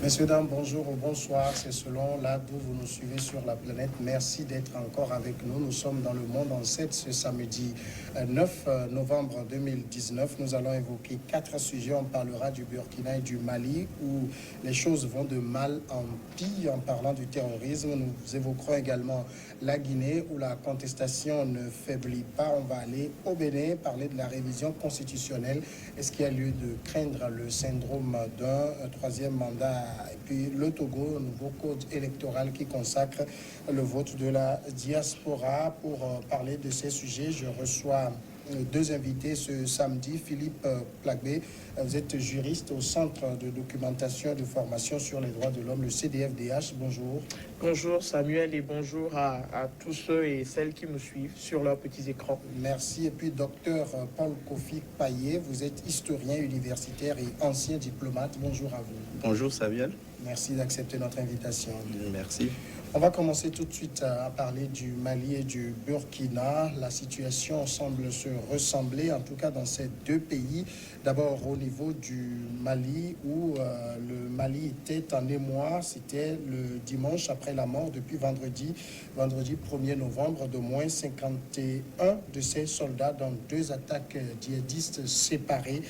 Messieurs, dames, bonjour ou bonsoir. C'est selon là d'où vous nous suivez sur la planète. Merci d'être encore avec nous. Nous sommes dans le monde en 7 ce samedi 9 novembre 2019. Nous allons évoquer 4 sujets. On parlera du Burkina et du Mali où les choses vont de mal en pis en parlant du terrorisme. Nous évoquerons également la Guinée où la contestation ne faiblit pas. On va aller au Bénin, parler de la révision constitutionnelle. Est-ce qu'il y a lieu de craindre le syndrome d'un troisième mandat? Et puis le Togo, un nouveau code électoral qui consacre le vote de la diaspora. Pour parler de ces sujets, je reçois deux invités ce samedi. Philippe Plagbé, vous êtes juriste au Centre de documentation et de formation sur les droits de l'homme, le CDFDH. Bonjour. Bonjour Samuel et bonjour à tous ceux et celles qui me suivent sur leurs petits écrans. Merci. Et puis docteur Paul Kofi Payet, vous êtes historien universitaire et ancien diplomate. Bonjour à vous. Bonjour Samuel. Merci d'accepter notre invitation. Merci. On va commencer tout de suite à parler du Mali et du Burkina. La situation semble se ressembler, en tout cas dans ces deux pays. D'abord au niveau du Mali, où le Mali était en émoi. C'était le dimanche après la mort, depuis vendredi 1er novembre, de moins 51 de ces soldats dans deux attaques djihadistes séparées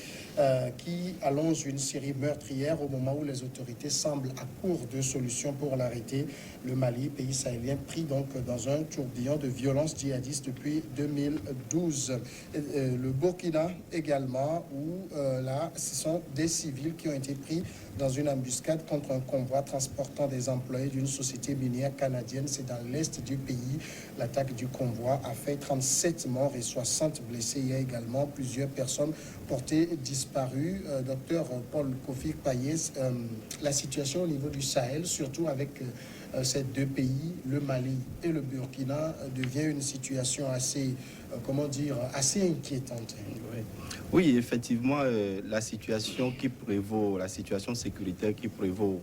qui allongent une série meurtrière au moment où les autorités semblent à court de solutions pour l'arrêter. Le Mali, pays sahélien, pris donc dans un tourbillon de violence djihadiste depuis 2012. Le Burkina également, où là, ce sont des civils qui ont été pris dans une embuscade contre un convoi transportant des employés d'une société minière canadienne. C'est dans l'est du pays. L'attaque du convoi a fait 37 morts et 60 blessés. Il y a également plusieurs personnes portées disparues. Docteur Paul Kofi Payet, la situation au niveau du Sahel, surtout avec ces deux pays, le Mali et le Burkina, devient une situation assez, assez inquiétante. Oui, effectivement, la situation qui prévaut, la situation sécuritaire qui prévaut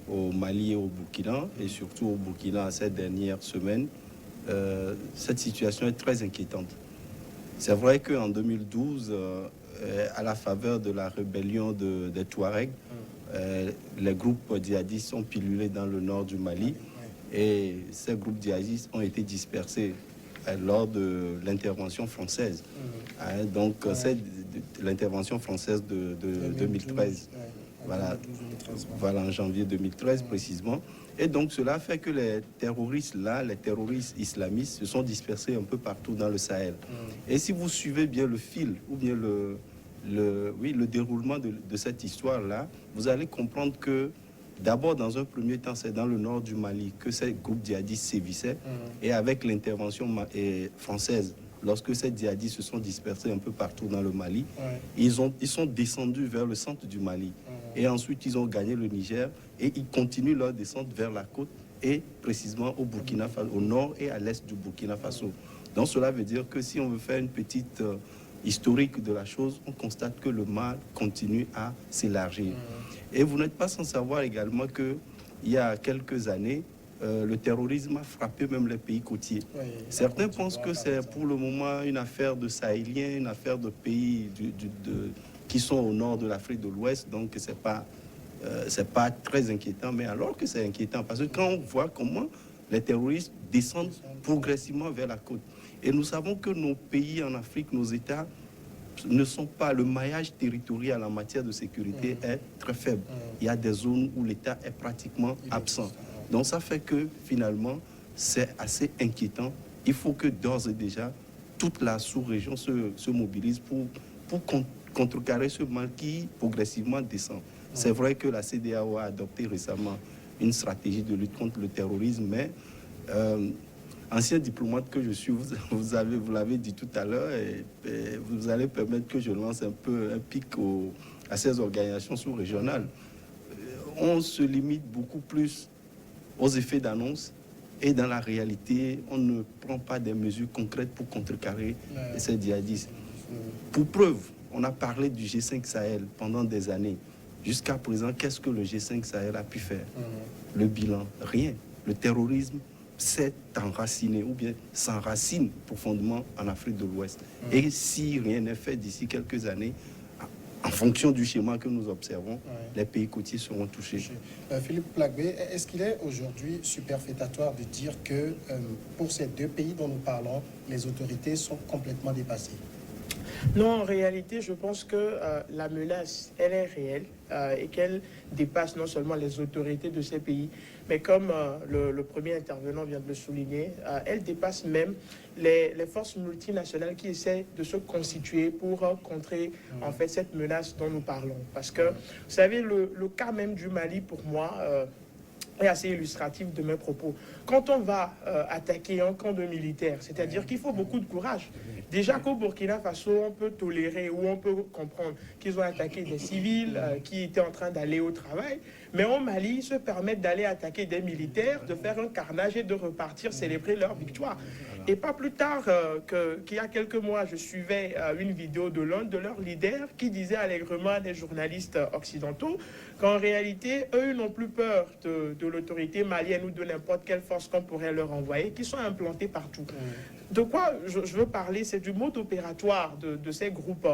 au Mali et au Burkina, et surtout au Burkina ces dernières semaines, cette situation est très inquiétante. C'est vrai qu'en 2012, à la faveur de la rébellion des Touaregs, les groupes djihadistes ont pilulé dans le nord du Mali et ces groupes djihadistes ont été dispersés lors de l'intervention française. Donc, c'est l'intervention française de 2013. Voilà, en janvier 2013 précisément. Et donc, cela fait que les terroristes islamistes, se sont dispersés un peu partout dans le Sahel. Et si vous suivez bien le fil, ou bien le déroulement de cette histoire-là, vous allez comprendre que d'abord, dans un premier temps, c'est dans le nord du Mali que ces groupes djihadistes sévissaient. Et avec l'intervention française, lorsque ces djihadistes se sont dispersés un peu partout dans le Mali, ils sont descendus vers le centre du Mali. Et ensuite, ils ont gagné le Niger et ils continuent leur descente vers la côte et précisément au Burkina Faso, au nord et à l'est du Burkina Faso. Donc cela veut dire que si on veut faire une petite historique de la chose, on constate que le mal continue à s'élargir. Et vous n'êtes pas sans savoir également qu'il y a quelques années, le terrorisme a frappé même les pays côtiers. Certains pensent que c'est pour le moment une affaire de Sahéliens, une affaire de pays qui sont au nord de l'Afrique de l'Ouest, donc c'est pas très inquiétant, mais alors que c'est inquiétant, parce que quand on voit comment les terroristes descendent progressivement vers la côte, et nous savons que nos pays en Afrique, nos États, ne sont pas, le maillage territorial en matière de sécurité est très faible. Il y a des zones où l'État est pratiquement absent. Donc ça fait que finalement, c'est assez inquiétant. Il faut que d'ores et déjà, toute la sous-région se mobilise pour contrecarrer ce mal qui progressivement descend. C'est vrai que la CEDEAO a adopté récemment une stratégie de lutte contre le terrorisme, mais ancien diplomate que je suis, vous l'avez dit tout à l'heure, et vous allez permettre que je lance un peu un pic à ces organisations sous-régionales. On se limite beaucoup plus aux effets d'annonce et dans la réalité, on ne prend pas des mesures concrètes pour contrecarrer ces djihadistes. Pour preuve, on a parlé du G5 Sahel pendant des années. Jusqu'à présent, qu'est-ce que le G5 Sahel a pu faire? Le bilan, rien. Le terrorisme s'est enraciné ou bien s'enracine profondément en Afrique de l'Ouest. Et si rien n'est fait d'ici quelques années, en fonction du schéma que nous observons, les pays côtiers seront touchés. Philippe Plagbé, est-ce qu'il est aujourd'hui superfétatoire de dire que pour ces deux pays dont nous parlons, les autorités sont complètement dépassées? Non, en réalité, je pense que la menace, elle est réelle et qu'elle dépasse non seulement les autorités de ces pays, mais comme le premier intervenant vient de le souligner, elle dépasse même les forces multinationales qui essaient de se constituer pour contrer en fait cette menace dont nous parlons. Parce que, vous savez, le cas même du Mali, pour moi, est assez illustratif de mes propos. Quand on va attaquer un camp de militaires, c'est-à-dire qu'il faut beaucoup de courage. Déjà qu'au Burkina Faso, on peut tolérer ou on peut comprendre qu'ils ont attaqué des civils qui étaient en train d'aller au travail, mais au Mali, ils se permettent d'aller attaquer des militaires, de faire un carnage et de repartir célébrer leur victoire. Et pas plus tard qu'il y a quelques mois, je suivais une vidéo de l'un de leurs leaders qui disait allègrement à des journalistes occidentaux qu'en réalité, eux n'ont plus peur de l'autorité malienne ou de n'importe quelle force qu'on pourrait leur envoyer, qui sont implantés partout. De quoi je veux parler, c'est du mode opératoire de ces groupes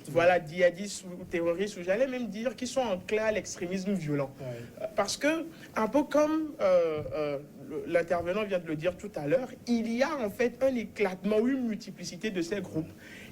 voilà, djihadistes ou terroristes, ou j'allais même dire qu'ils sont enclins à l'extrémisme violent. Parce que, un peu comme l'intervenant vient de le dire tout à l'heure, il y a en fait un éclatement ou une multiplicité de ces groupes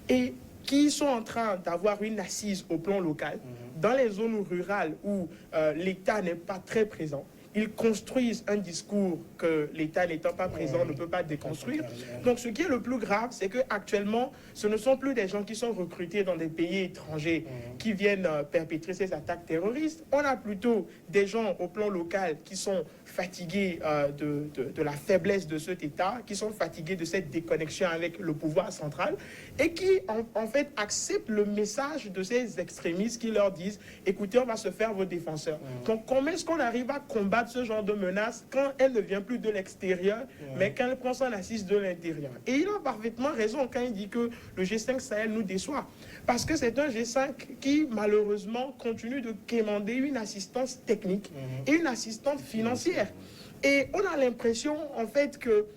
et qui sont en train d'avoir une assise au plan local, dans les zones rurales où l'État n'est pas très présent. Ils construisent un discours que l'État n'étant pas présent ne peut pas déconstruire. Donc ce qui est le plus grave, c'est qu'actuellement, ce ne sont plus des gens qui sont recrutés dans des pays étrangers qui viennent perpétrer ces attaques terroristes. On a plutôt des gens au plan local qui sont fatigués de la faiblesse de cet État, qui sont fatigués de cette déconnexion avec le pouvoir central et qui en fait acceptent le message de ces extrémistes qui leur disent « écoutez, on va se faire vos défenseurs ». Donc comment est-ce qu'on arrive à combattre ce genre de menace quand elle ne vient plus de l'extérieur, mais quand elle prend son assise de l'intérieur? Et il a parfaitement raison quand il dit que le G5 Sahel nous déçoit. Parce que c'est un G5 qui, malheureusement, continue de quémander une assistance technique et une assistance financière. Et on a l'impression, en fait, que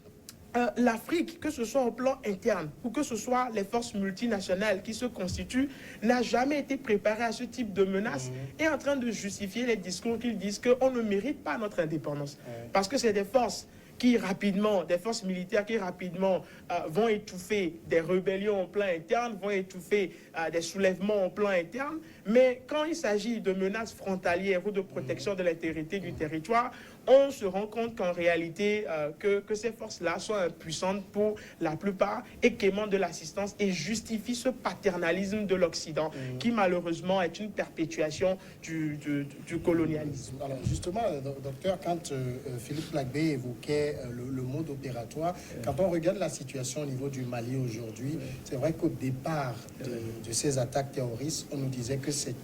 l'Afrique, que ce soit au plan interne ou que ce soit les forces multinationales qui se constituent, n'a jamais été préparée à ce type de menace et est en train de justifier les discours qu'ils disent qu'on ne mérite pas notre indépendance. Parce que c'est des forces qui rapidement, des forces militaires qui rapidement vont étouffer des rébellions au plan interne, vont étouffer des soulèvements au plan interne. Mais quand il s'agit de menaces frontalières ou de protection de l'intégrité du territoire, on se rend compte qu'en réalité, que ces forces-là sont impuissantes pour la plupart et quémandent de l'assistance et justifient ce paternalisme de l'Occident qui malheureusement est une perpétuation du colonialisme. Alors justement, docteur, quand Philippe Plagbé évoquait le mode opératoire, quand on regarde la situation au niveau du Mali aujourd'hui, c'est vrai qu'au départ de ces attaques terroristes, on nous disait que c'est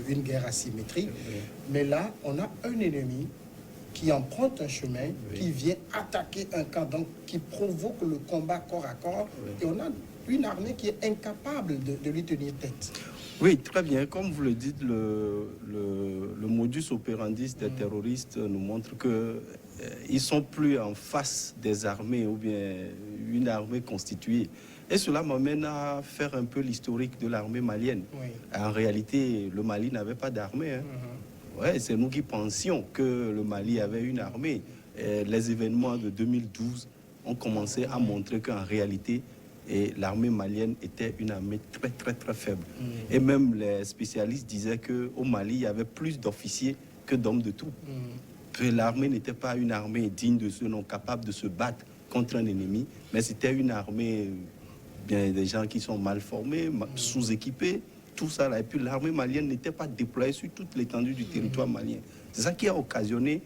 une guerre asymétrique, mais là, on a un ennemi qui emprunte un chemin, qui vient attaquer un camp, donc qui provoque le combat corps à corps, et on a une armée qui est incapable de lui tenir tête. Oui, très bien. Comme vous le dites, le modus operandi des terroristes nous montre que ils sont plus en face des armées ou bien une armée constituée. Et cela m'amène à faire un peu l'historique de l'armée malienne. En réalité, le Mali n'avait pas d'armée. Ouais, c'est nous qui pensions que le Mali avait une armée. Et les événements de 2012 ont commencé à montrer qu'en réalité, l'armée malienne était une armée très faible. Et même les spécialistes disaient qu'au Mali, il y avait plus d'officiers que d'hommes de tout. Que l'armée n'était pas une armée digne de ce nom, capable de se battre contre un ennemi, mais c'était une armée, bien des gens qui sont mal formés, sous-équipés, tout ça là. Et puis l'armée malienne n'était pas déployée sur toute l'étendue du territoire malien. C'est ça qui a occasionné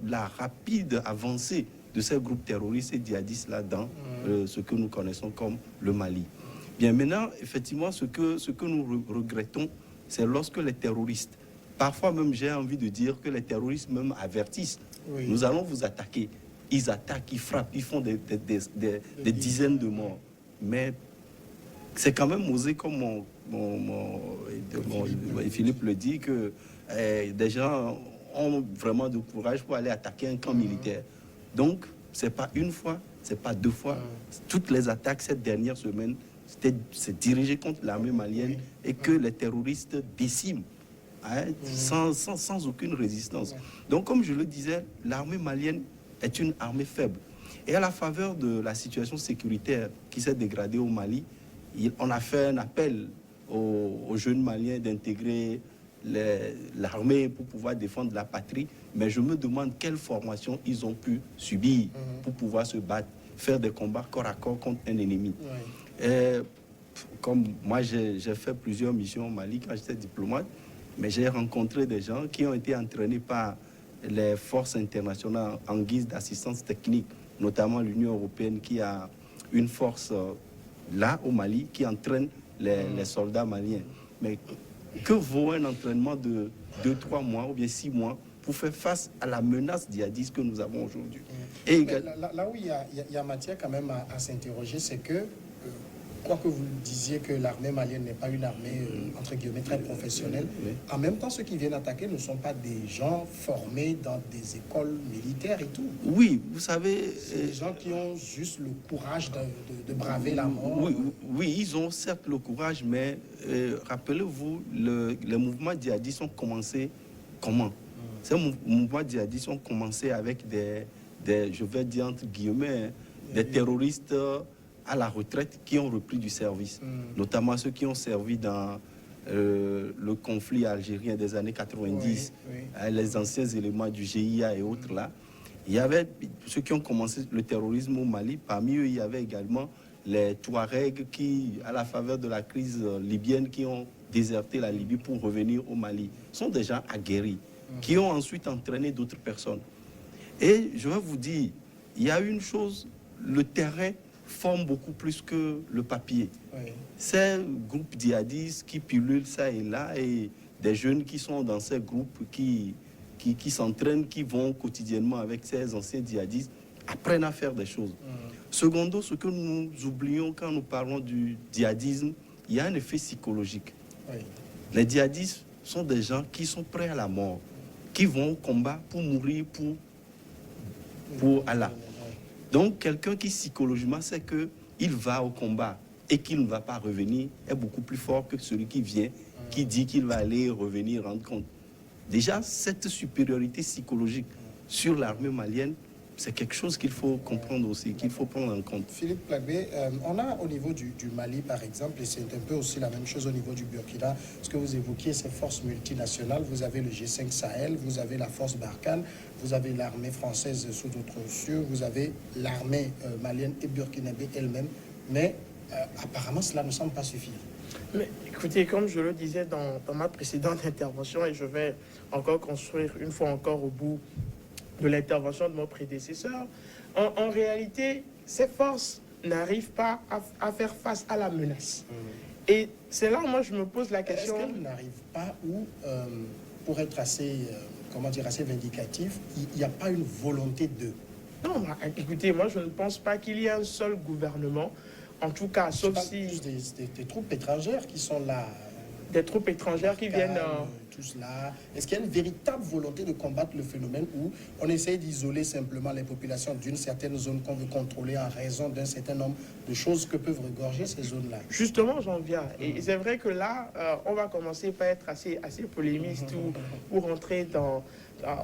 la rapide avancée de ces groupes terroristes et djihadistes là dans ce que nous connaissons comme le Mali. Bien maintenant, effectivement, ce que nous regrettons, c'est lorsque les terroristes, parfois même j'ai envie de dire que les terroristes même avertissent, nous allons vous attaquer. Ils attaquent, ils frappent, ils font des dizaines de morts. Mais c'est quand même osé, comme Philippe le dit, que des gens ont vraiment du courage pour aller attaquer un camp militaire. Donc, ce n'est pas une fois, ce n'est pas deux fois. Toutes les attaques cette dernière semaine c'est dirigé contre l'armée malienne et que les terroristes déciment sans aucune résistance. Donc, comme je le disais, l'armée malienne est une armée faible. Et à la faveur de la situation sécuritaire qui s'est dégradée au Mali, on a fait un appel aux jeunes Maliens d'intégrer l'armée pour pouvoir défendre la patrie. Mais je me demande quelle formation ils ont pu subir pour pouvoir se battre, faire des combats corps à corps contre un ennemi. Et, comme moi, j'ai fait plusieurs missions au Mali quand j'étais diplomate, mais j'ai rencontré des gens qui ont été entraînés par les forces internationales en guise d'assistance technique, notamment l'Union européenne qui a une force là au Mali qui entraîne les soldats maliens. Mais que vaut un entraînement de 2-3 mois ou bien 6 mois pour faire face à la menace djihadiste que nous avons aujourd'hui? Et là où il y a matière quand même à s'interroger, c'est que, quoi que vous disiez que l'armée malienne n'est pas une armée, entre guillemets, très professionnelle, en même temps, ceux qui viennent attaquer ne sont pas des gens formés dans des écoles militaires et tout. Oui, vous savez... C'est des gens qui ont juste le courage de braver la mort. Oui, ils ont certes le courage, mais rappelez-vous, les mouvements djihadistes ont commencé comment? Ces mouvements djihadistes ont commencé avec des je vais dire entre guillemets, des terroristes à la retraite qui ont repris du service, notamment ceux qui ont servi dans le conflit algérien des années 90, les anciens éléments du GIA et autres là. Il y avait ceux qui ont commencé le terrorisme au Mali. Parmi eux, il y avait également les Touaregs qui, à la faveur de la crise libyenne, qui ont déserté la Libye pour revenir au Mali. Ce sont des gens aguerris qui ont ensuite entraîné d'autres personnes. Et je vais vous dire, il y a une chose, le terrain forme beaucoup plus que le papier. Ces groupes djihadistes qui pullulent ça et là, et des jeunes qui sont dans ces groupes qui s'entraînent, qui vont quotidiennement avec ces anciens djihadistes, apprennent à faire des choses. Secondo, ce que nous oublions quand nous parlons du djihadisme, il y a un effet psychologique. Les djihadistes sont des gens qui sont prêts à la mort, qui vont au combat pour mourir pour Allah. Donc, quelqu'un qui psychologiquement sait qu'il va au combat et qu'il ne va pas revenir est beaucoup plus fort que celui qui vient, qui dit qu'il va aller revenir rendre compte. Déjà, cette supériorité psychologique sur l'armée malienne, c'est quelque chose qu'il faut comprendre aussi, qu'il faut prendre en compte. Philippe Plagbé, on a au niveau du Mali, par exemple, et c'est un peu aussi la même chose au niveau du Burkina, ce que vous évoquiez, ces forces multinationales, vous avez le G5 Sahel, vous avez la force Barkhane, vous avez l'armée française sous d'autres cieux, vous avez l'armée malienne et burkinabé elle-même, mais apparemment cela ne semble pas suffire. Mais écoutez, comme je le disais dans ma précédente intervention, et je vais encore construire une fois encore au bout de l'intervention de mon prédécesseur, en réalité, ces forces n'arrivent pas à faire face à la menace. Et c'est là où moi je me pose la question... Est-ce qu'elles n'arrivent pas où, pour être assez, comment dire, assez vindicatif, il n'y a pas une volonté de... Non, écoutez, moi je ne pense pas qu'il y ait un seul gouvernement, en tout cas, sauf si... Des troupes étrangères qui sont là. Des troupes étrangères qui viennent... Tout cela. Est-ce qu'il y a une véritable volonté de combattre le phénomène où on essaie d'isoler simplement les populations d'une certaine zone qu'on veut contrôler en raison d'un certain nombre de choses que peuvent regorger ces zones-là? Justement, j'en viens. Et c'est vrai que là, on va commencer par être assez polémiste ou rentrer dans...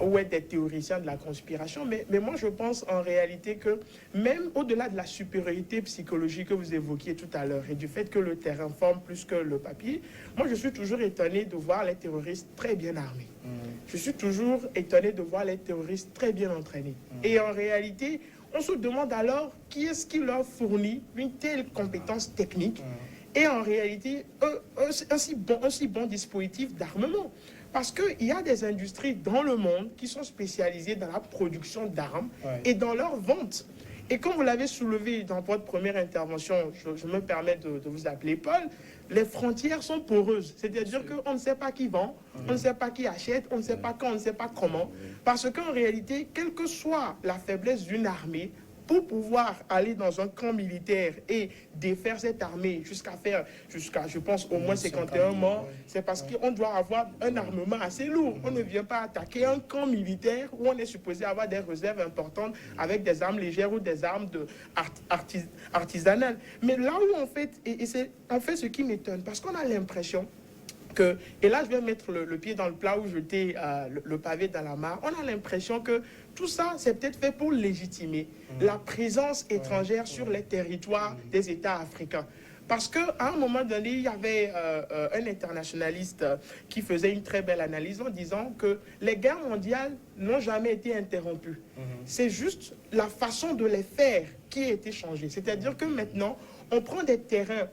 ou être des théoriciens de la conspiration. Mais moi, je pense en réalité que même au-delà de la supériorité psychologique que vous évoquiez tout à l'heure et du fait que le terrain forme plus que le papier, moi, je suis toujours étonné de voir les terroristes très bien armés. Je suis toujours étonné de voir les terroristes très bien entraînés. Et en réalité, on se demande alors qui est-ce qui leur fournit une telle compétence technique et en réalité un si bon dispositif d'armement. Parce qu'il y a des industries dans le monde qui sont spécialisées dans la production d'armes et dans leur vente. Et comme vous l'avez soulevé dans votre première intervention, je me permets de vous appeler Paul, les frontières sont poreuses. C'est-à-dire qu'on ne sait pas qui vend, on ne sait pas qui achète, on ne sait pas quand, on ne sait pas comment. Parce qu'en réalité, quelle que soit la faiblesse d'une armée, pour pouvoir aller dans un camp militaire et défaire cette armée jusqu'à, je pense, au moins 51 morts, c'est parce qu'on doit avoir un armement assez lourd. On ne vient pas attaquer un camp militaire où on est supposé avoir des réserves importantes avec des armes légères ou des armes artisanales. Mais là où, en fait, et c'est en fait ce qui m'étonne, parce qu'on a l'impression que, et là je vais mettre le pied dans le plat ou jeter le pavé dans la mare, on a l'impression que tout ça c'est peut-être fait pour légitimer la présence étrangère sur les territoires des États africains. Parce qu'à un moment donné, il y avait un internationaliste qui faisait une très belle analyse en disant que les guerres mondiales n'ont jamais été interrompues. C'est juste la façon de les faire qui a été changée. C'est-à-dire que maintenant, on prend des terrains,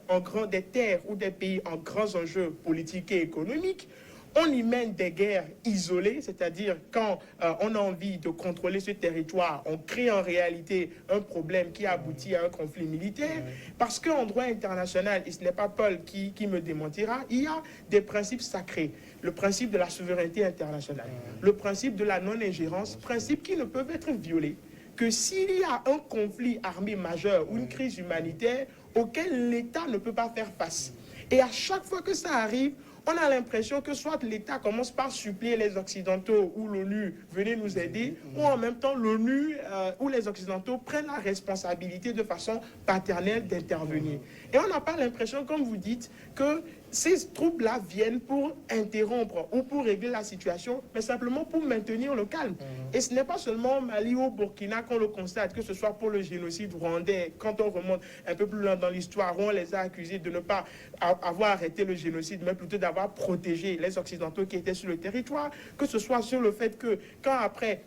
des terres ou des pays en grands enjeux politiques et économiques, on y mène des guerres isolées, c'est-à-dire quand on a envie de contrôler ce territoire, on crée en réalité un problème qui aboutit à un conflit militaire, parce qu'en droit international, et ce n'est pas Paul qui me démentira, il y a des principes sacrés. Le principe de la souveraineté internationale, le principe de la non-ingérence, principes qui ne peuvent être violés que s'il y a un conflit armé majeur ou une crise humanitaire auquel l'État ne peut pas faire face. Et à chaque fois que ça arrive, on a l'impression que soit l'État commence par supplier les Occidentaux ou l'ONU, venez nous aider, ou en même temps l'ONU ou les Occidentaux prennent la responsabilité de façon paternelle d'intervenir. Et on n'a pas l'impression, comme vous dites, que ces troupes-là viennent pour interrompre ou pour régler la situation, mais simplement pour maintenir le calme. Et ce n'est pas seulement au Mali ou au Burkina qu'on le constate, que ce soit pour le génocide rwandais, quand on remonte un peu plus loin dans l'histoire, où on les a accusés de ne pas avoir arrêté le génocide, mais plutôt d'avoir protégé les Occidentaux qui étaient sur le territoire, que ce soit sur le fait que quand après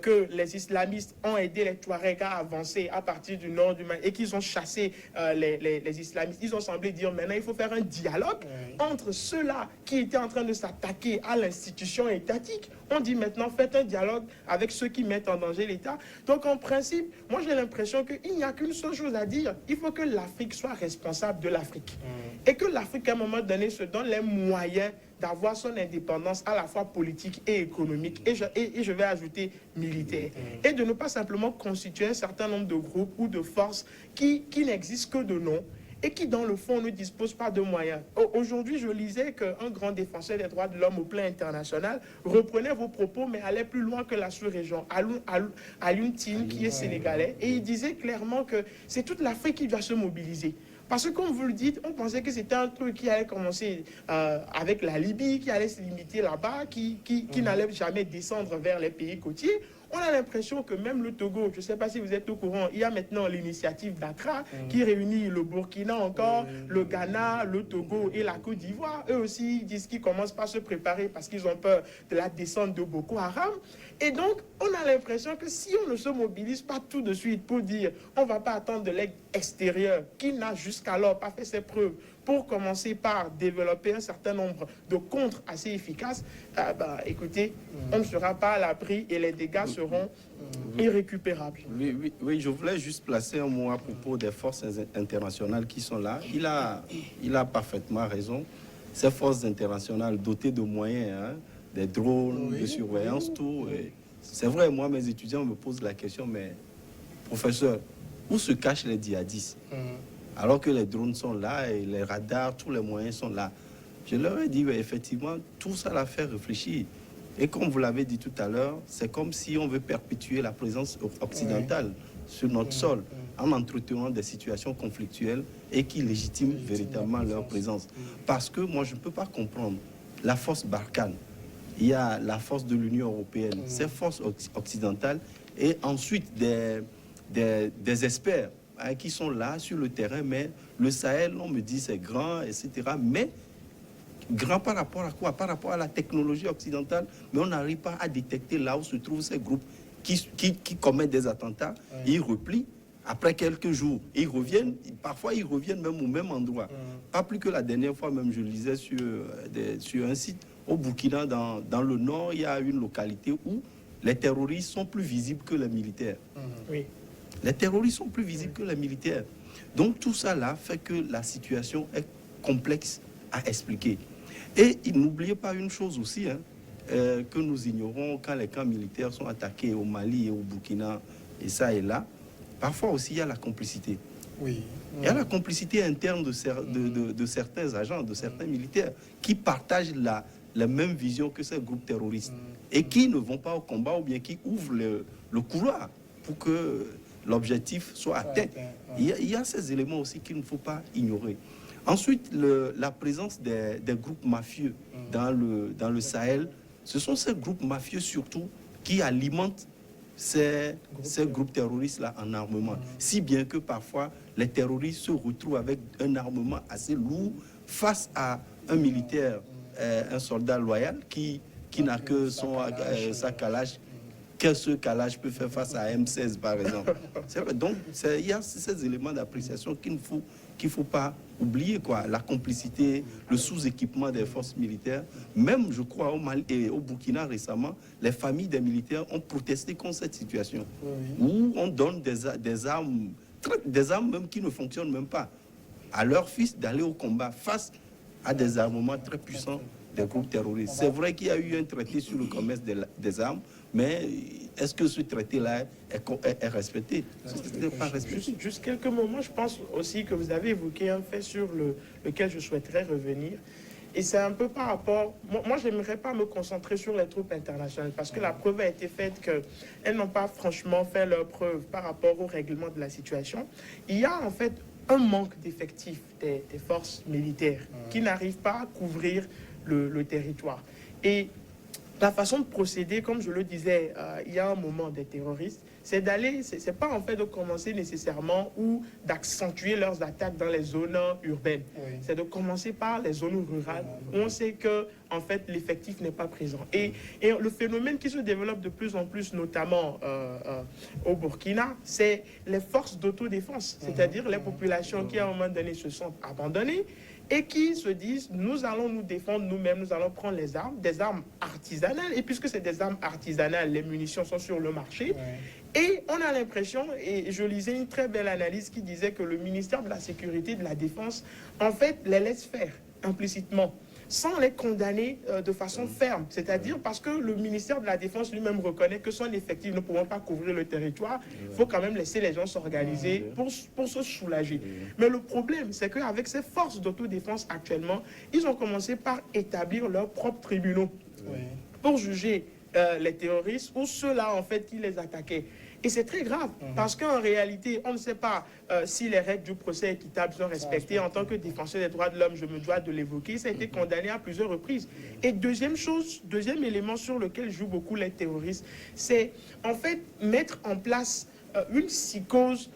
que les islamistes ont aidé les Touaregs à avancer à partir du nord du Mali et qu'ils ont chassé les islamistes, ils ont semblé dire maintenant il faut faire un dialogue entre ceux-là qui étaient en train de s'attaquer à l'institution étatique. On dit maintenant faites un dialogue avec ceux qui mettent en danger l'État. Donc en principe, moi j'ai l'impression qu'il n'y a qu'une seule chose à dire, il faut que l'Afrique soit responsable de l'Afrique. Et que l'Afrique à un moment donné se donne les moyens d'avoir son indépendance à la fois politique et économique, et je vais ajouter militaire, et de ne pas simplement constituer un certain nombre de groupes ou de forces qui n'existent que de nom, et qui, dans le fond, ne disposent pas de moyens. Aujourd'hui, je lisais qu'un grand défenseur des droits de l'homme au plan international reprenait vos propos, mais allait plus loin que la sous-région, Alioune Tine, qui est sénégalais, et il disait clairement que c'est toute l'Afrique qui doit se mobiliser. Parce que, comme vous le dites, on pensait que c'était un truc qui allait commencer avec la Libye, qui allait se limiter là-bas, qui n'allait jamais descendre vers les pays côtiers. On a l'impression que même le Togo, je ne sais pas si vous êtes au courant, il y a maintenant l'initiative d'Accra qui réunit le Burkina encore, le Ghana, le Togo et la Côte d'Ivoire. Eux aussi ils disent qu'ils commencent par se préparer parce qu'ils ont peur de la descente de Boko Haram. Et donc, on a l'impression que si on ne se mobilise pas tout de suite pour dire on ne va pas attendre de l'aide extérieure qui n'a jusqu'alors pas fait ses preuves pour commencer par développer un certain nombre de contres assez efficaces, écoutez, on ne sera pas à l'abri et les dégâts seront irrécupérables. Oui, je voulais juste placer un mot à propos des forces internationales qui sont là. Il a parfaitement raison. Ces forces internationales dotées de moyens, des drones, de surveillance, tout. C'est vrai, moi, mes étudiants me posent la question, mais professeur, où se cachent les djihadistes alors que les drones sont là et les radars, tous les moyens sont là? Je leur ai dit, effectivement, tout ça l'a fait réfléchir. Et comme vous l'avez dit tout à l'heure, c'est comme si on veut perpétuer la présence occidentale sur notre sol en entretenant des situations conflictuelles et qui légitiment véritablement leur présence. Parce que moi, je ne peux pas comprendre la force Barkhane. Il y a la force de l'Union européenne, ces forces occidentales, et ensuite des experts qui sont là sur le terrain, mais le Sahel, on me dit c'est grand, etc. Mais grand par rapport à quoi? Par rapport à la technologie occidentale, mais on n'arrive pas à détecter là où se trouvent ces groupes qui commettent des attentats, ils replient. Après quelques jours, ils reviennent, parfois ils reviennent même au même endroit. Pas plus que la dernière fois, même je lisais sur un site, au Burkina, dans le nord, il y a une localité où les terroristes sont plus visibles que les militaires. Oui. Les terroristes sont plus visibles que les militaires. Donc tout ça là fait que la situation est complexe à expliquer. Et n'oubliez pas une chose aussi, que nous ignorons quand les camps militaires sont attaqués au Mali et au Burkina, et ça et là, parfois aussi il y a la complicité. Oui. Il y a la complicité interne de certains agents, de certains militaires qui partagent la même vision que ces groupes terroristes et qui ne vont pas au combat ou bien qui ouvrent le couloir pour que l'objectif soit atteint. Il y a ces éléments aussi qu'il ne faut pas ignorer. Ensuite, la présence des groupes mafieux dans le Sahel, ce sont ces groupes mafieux surtout qui alimentent ces groupes terroristes-là en armement. Si bien que parfois, les terroristes se retrouvent avec un armement assez lourd face à un militaire, un soldat loyal qui n'a que sa calage. Qu'est-ce que calage peut faire face à M16, par exemple? Donc, il y a ces éléments d'appréciation qu'il ne faut pas oublier, quoi. La complicité, le sous-équipement des forces militaires. Même, je crois, au Mali et au Burkina récemment, les familles des militaires ont protesté contre cette situation, où on donne des armes même qui ne fonctionnent même pas, à leurs fils d'aller au combat face à des armements très puissants des groupes terroristes. C'est vrai qu'il y a eu un traité sur le commerce des armes, mais est-ce que ce traité-là est respecté? C'est pas respecté. Juste quelques moments, je pense aussi que vous avez évoqué un fait sur lequel je souhaiterais revenir. Et c'est un peu par rapport... Moi, je n'aimerais pas me concentrer sur les troupes internationales parce que la preuve a été faite qu'elles n'ont pas franchement fait leur preuve par rapport au règlement de la situation. Il y a en fait un manque d'effectifs des forces militaires qui n'arrivent pas à couvrir le territoire. Et la façon de procéder, comme je le disais il y a un moment des terroristes, c'est d'aller, c'est pas en fait de commencer nécessairement ou d'accentuer leurs attaques dans les zones urbaines. C'est de commencer par les zones rurales où on sait que en fait l'effectif n'est pas présent. Et le phénomène qui se développe de plus en plus, notamment au Burkina, c'est les forces d'autodéfense, c'est-à-dire les populations qui à un moment donné se sentent abandonnées et qui se disent, nous allons nous défendre nous-mêmes, nous allons prendre les armes, des armes artisanales, et puisque c'est des armes artisanales, les munitions sont sur le marché, et on a l'impression, et je lisais une très belle analyse qui disait que le ministère de la Sécurité et de la Défense, en fait, les laisse faire implicitement, sans les condamner de façon ferme. C'est-à-dire parce que le ministère de la Défense lui-même reconnaît que son effectif ne pouvant pas couvrir le territoire, il faut quand même laisser les gens s'organiser pour se soulager. Mais le problème, c'est qu'avec ces forces d'autodéfense actuellement, ils ont commencé par établir leurs propres tribunaux pour juger les terroristes ou ceux-là, en fait, qui les attaquaient. Et c'est très grave, parce qu'en réalité, on ne sait pas si les règles du procès équitable sont respectées. En tant que défenseur des droits de l'homme, je me dois de l'évoquer. Ça a été condamné à plusieurs reprises. Et deuxième élément sur lequel jouent beaucoup les terroristes, c'est en fait mettre en place une psychose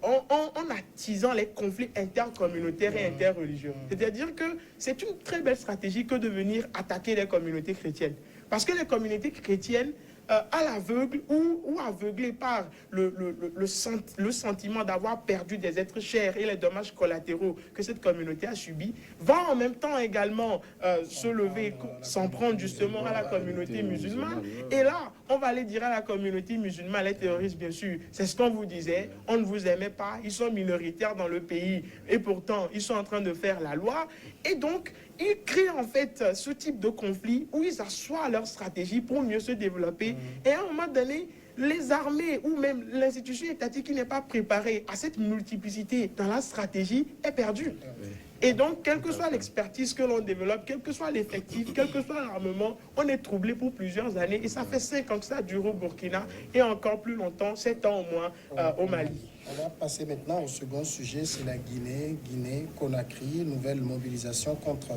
en attisant les conflits intercommunautaires et interreligieux. C'est-à-dire que c'est une très belle stratégie que de venir attaquer les communautés chrétiennes. Parce que les communautés chrétiennes, à l'aveugle ou aveuglés par le sentiment d'avoir perdu des êtres chers et les dommages collatéraux que cette communauté a subis, va en même temps également se lever, s'en prendre justement à la communauté musulmane. Et là, on va aller dire à la communauté musulmane, les terroristes bien sûr, c'est ce qu'on vous disait, on ne vous aimait pas, ils sont minoritaires dans le pays et pourtant ils sont en train de faire la loi. Et donc, ils créent en fait ce type de conflit où ils assoient leur stratégie pour mieux se développer. Et à un moment donné, les armées ou même l'institution étatique qui n'est pas préparée à cette multiplicité dans la stratégie est perdue. Et donc, quelle que soit l'expertise que l'on développe, quel que soit l'effectif, quel que soit l'armement, on est troublé pour plusieurs années. Et ça fait 5 ans que ça dure au Burkina et encore plus longtemps, 7 ans au moins au Mali. On va passer maintenant au second sujet, c'est la Guinée. Guinée-Conakry, nouvelle mobilisation contre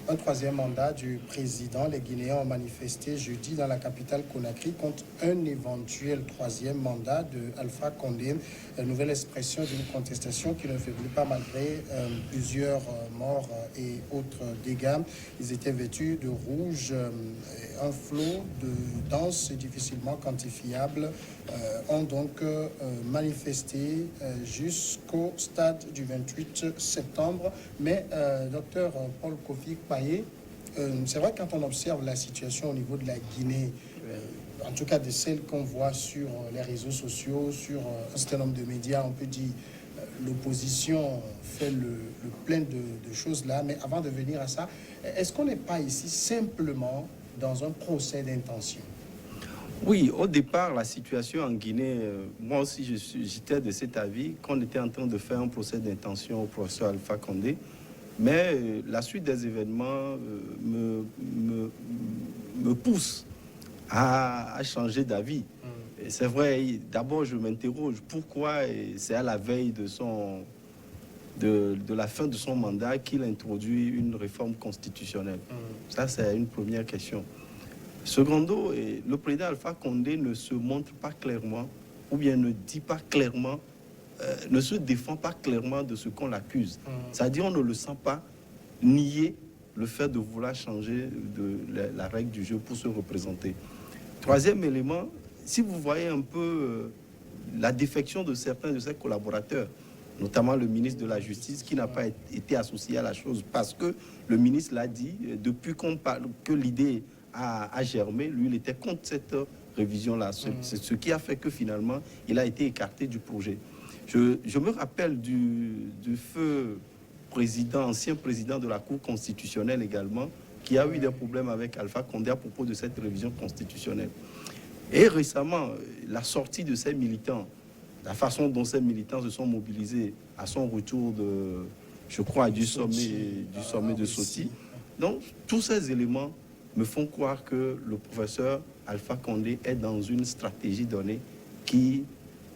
un troisième mandat du président. Les Guinéens ont manifesté jeudi dans la capitale Conakry contre un éventuel troisième mandat de Alpha Condé. Une nouvelle expression d'une contestation qui ne faiblit pas malgré plusieurs morts et autres dégâts. Ils étaient vêtus de rouge. Un flot de danse difficilement quantifiable ont donc manifesté jusqu'au stade du 28 septembre. Mais, docteur Paul Kofi Kpaye, c'est vrai que quand on observe la situation au niveau de la Guinée, en tout cas de celle qu'on voit sur les réseaux sociaux, sur un certain nombre de médias, on peut dire l'opposition fait le plein de choses là. Mais avant de venir à ça, est-ce qu'on n'est pas ici simplement dans un procès d'intention? Oui, au départ, la situation en Guinée, moi aussi j'étais de cet avis qu'on était en train de faire un procès d'intention au professeur Alpha Condé, mais la suite des événements me pousse à changer d'avis. C'est vrai, d'abord je m'interroge pourquoi c'est à la veille de la fin de son mandat qu'il introduit une réforme constitutionnelle. Ça, c'est une première question. Secondo, le président Alpha Condé ne se montre pas clairement, ou bien ne dit pas clairement, ne se défend pas clairement de ce qu'on l'accuse. C'est-à-dire on ne le sent pas nier le fait de vouloir changer la règle du jeu pour se représenter. Troisième élément, si vous voyez un peu la défection de certains de ses collaborateurs, notamment le ministre de la Justice, qui n'a pas été associé à la chose, parce que le ministre l'a dit, depuis qu'on parle que l'idée a germé, lui, il était contre cette révision-là. C'est ce qui a fait que finalement, il a été écarté du projet. Je me rappelle du feu président, ancien président de la Cour constitutionnelle également, qui a eu des problèmes avec Alpha Condé à propos de cette révision constitutionnelle. Et récemment, la sortie de ces militants, la façon dont ces militants se sont mobilisés à son retour de, je crois, du sommet de Soti. Donc, tous ces éléments me font croire que le professeur Alpha Condé est dans une stratégie donnée qui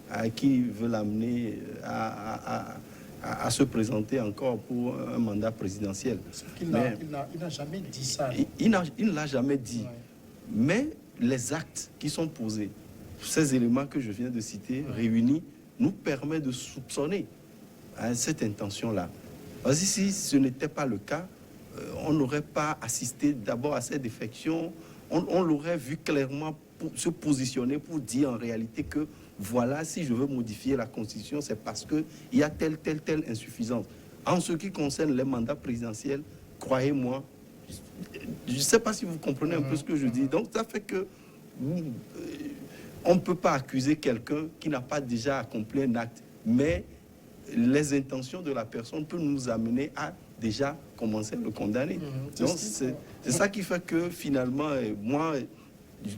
veut l'amener à se présenter encore pour un mandat présidentiel. Il n'a jamais dit ça. Il ne l'a jamais dit. Ouais. Mais les actes qui sont posés, ces éléments que je viens de citer, réunis, nous permettent de soupçonner cette intention-là. Parce que si ce n'était pas le cas, on n'aurait pas assisté d'abord à cette défection, on l'aurait vu clairement se positionner pour dire en réalité que voilà, si je veux modifier la Constitution, c'est parce qu'il y a telle insuffisance. En ce qui concerne les mandats présidentiels, croyez-moi, je ne sais pas si vous comprenez un peu ce que je dis. Donc ça fait que on ne peut pas accuser quelqu'un qui n'a pas déjà accompli un acte, mais les intentions de la personne peuvent nous amener à déjà commencer à le condamner. Donc c'est ça qui fait que finalement, moi,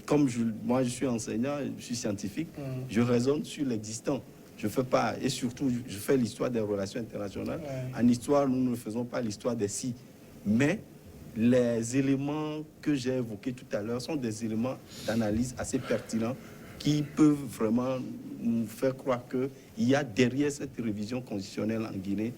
comme moi je suis enseignant, je suis scientifique, je raisonne sur l'existant. Je fais pas, et surtout je fais l'histoire des relations internationales. En histoire, nous ne faisons pas l'histoire des si. Mais les éléments que j'ai évoqués tout à l'heure sont des éléments d'analyse assez pertinents qui peuvent vraiment nous faire croire qu'il y a derrière cette révision constitutionnelle en Guinée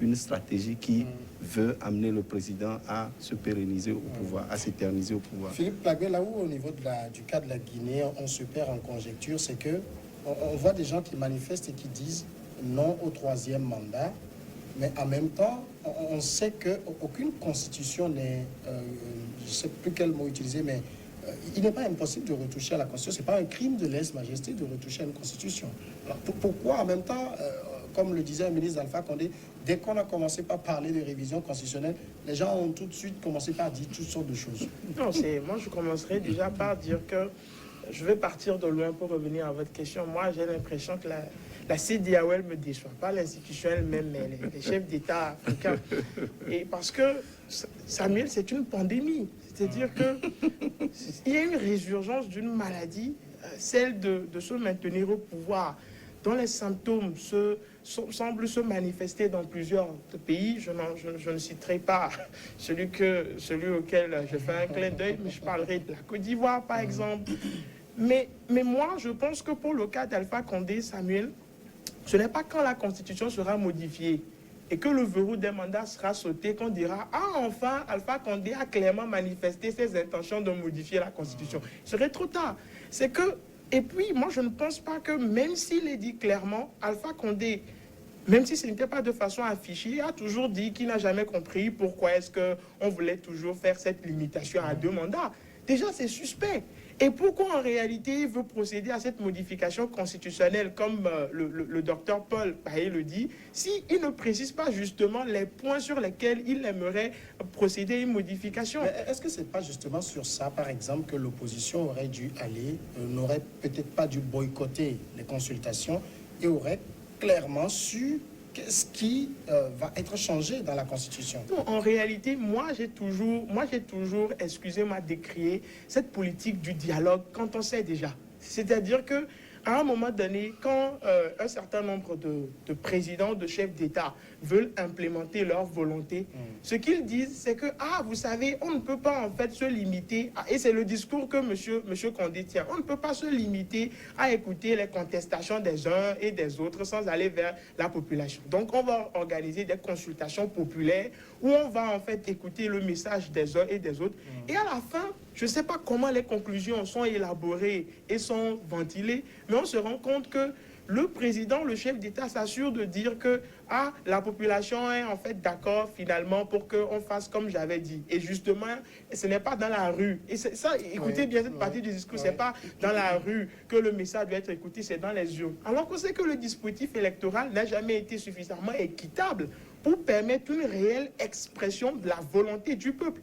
une stratégie qui veut amener le président à se pérenniser au pouvoir, à s'éterniser au pouvoir. Philippe Plaguet, là où au niveau du cas de la Guinée, on se perd en conjecture, c'est que on voit des gens qui manifestent et qui disent non au troisième mandat, mais en même temps, on sait qu'aucune constitution n'est, je ne sais plus quel mot utiliser, mais il n'est pas impossible de retoucher à la constitution. Ce n'est pas un crime de lèse-majesté de retoucher à une constitution. Alors pourquoi en même temps, comme le disait le ministre Alpha Condé, dès qu'on a commencé par parler de révision constitutionnelle, les gens ont tout de suite commencé par dire toutes sortes de choses. Non, moi je commencerai déjà par dire que je vais partir de loin pour revenir à votre question. Moi, j'ai l'impression que la CEDEAO, elle me déçoit. Pas l'institution elle-même, mais les chefs d'État africains. Et parce que, Samuel, c'est une pandémie. C'est-à-dire qu'il y a une résurgence d'une maladie, celle de se maintenir au pouvoir, dont les symptômes semblent se manifester dans plusieurs pays. Je ne citerai pas celui auquel je fais un clin d'œil, mais je parlerai de la Côte d'Ivoire, par exemple. Mais moi, je pense que pour le cas d'Alpha Condé, Samuel, ce n'est pas quand la Constitution sera modifiée et que le verrou des mandats sera sauté qu'on dira « Ah, enfin, Alpha Condé a clairement manifesté ses intentions de modifier la Constitution. » Ce serait trop tard. C'est que, et puis, moi, je ne pense pas que même s'il est dit clairement, Alpha Condé, même si ce n'était pas de façon affichée, a toujours dit qu'il n'a jamais compris pourquoi est-ce qu'on voulait toujours faire cette limitation à 2 mandats. Déjà, c'est suspect. Et pourquoi en réalité il veut procéder à cette modification constitutionnelle, comme le docteur Paul Paye le dit, s'il ne précise pas justement les points sur lesquels il aimerait procéder à une modification? Est-ce que ce n'est pas justement sur ça, par exemple, que l'opposition aurait dû aller, n'aurait peut-être pas dû boycotter les consultations et aurait clairement su qu'est-ce qui va être changé dans la Constitution? Non, en réalité, moi j'ai toujours, excusez-moi, décrié cette politique du dialogue quand on sait déjà. C'est-à-dire que à un moment donné, quand un certain nombre de présidents, de chefs d'État veulent implémenter leur volonté, ce qu'ils disent, c'est que, ah, vous savez, on ne peut pas en fait se limiter, et c'est le discours que monsieur Condé tient, on ne peut pas se limiter à écouter les contestations des uns et des autres sans aller vers la population. Donc, on va organiser des consultations populaires où on va en fait écouter le message des uns et des autres. Et à la fin, je ne sais pas comment les conclusions sont élaborées et sont ventilées, mais on se rend compte que le président, le chef d'État s'assure de dire que ah, la population est en fait d'accord finalement pour qu'on fasse comme j'avais dit. Et justement, ce n'est pas dans la rue. Et ça, écoutez bien cette partie du discours, ce n'est pas dans la rue que le message doit être écouté, c'est dans les urnes. Alors qu'on sait que le dispositif électoral n'a jamais été suffisamment équitable pour permettre une réelle expression de la volonté du peuple.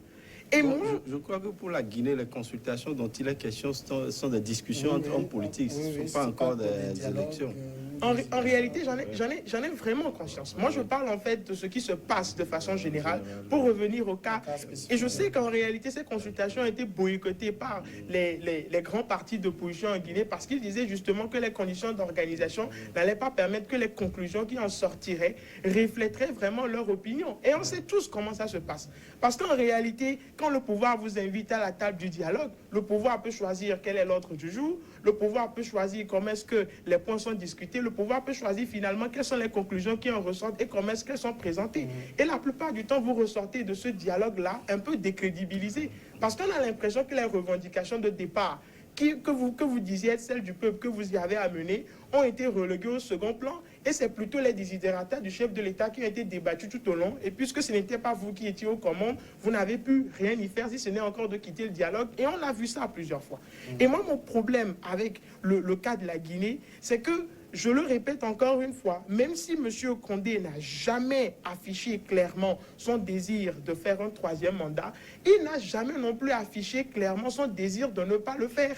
Et bon, je crois que pour la Guinée, les consultations dont il est question sont des discussions entre hommes politiques, ce ne sont pas encore des élections. En réalité, j'en ai vraiment conscience. Moi, je parle en fait de ce qui se passe de façon générale pour revenir au cas. Et je sais qu'en réalité, ces consultations ont été boycottées par les grands partis d'opposition en Guinée parce qu'ils disaient justement que les conditions d'organisation n'allaient pas permettre que les conclusions qui en sortiraient reflèteraient vraiment leur opinion. Et on sait tous comment ça se passe. Parce qu'en réalité, quand le pouvoir vous invite à la table du dialogue, le pouvoir peut choisir quel est l'ordre du jour, le pouvoir peut choisir comment est-ce que les points sont discutés, le pouvoir peut choisir finalement quelles sont les conclusions qui en ressortent et comment est-ce qu'elles sont présentées. Et la plupart du temps, vous ressortez de ce dialogue-là un peu décrédibilisé. Parce qu'on a l'impression que les revendications de départ que vous disiez être celles du peuple que vous y avez amenées ont été reléguées au second plan. Et c'est plutôt les desiderata du chef de l'État qui ont été débattus tout au long. Et puisque ce n'était pas vous qui étiez aux commandes, vous n'avez pu rien y faire si ce n'est encore de quitter le dialogue. Et on a vu ça plusieurs fois. Et moi, mon problème avec le cas de la Guinée, c'est que, je le répète encore une fois, même si M. Condé n'a jamais affiché clairement son désir de faire un troisième mandat, il n'a jamais non plus affiché clairement son désir de ne pas le faire.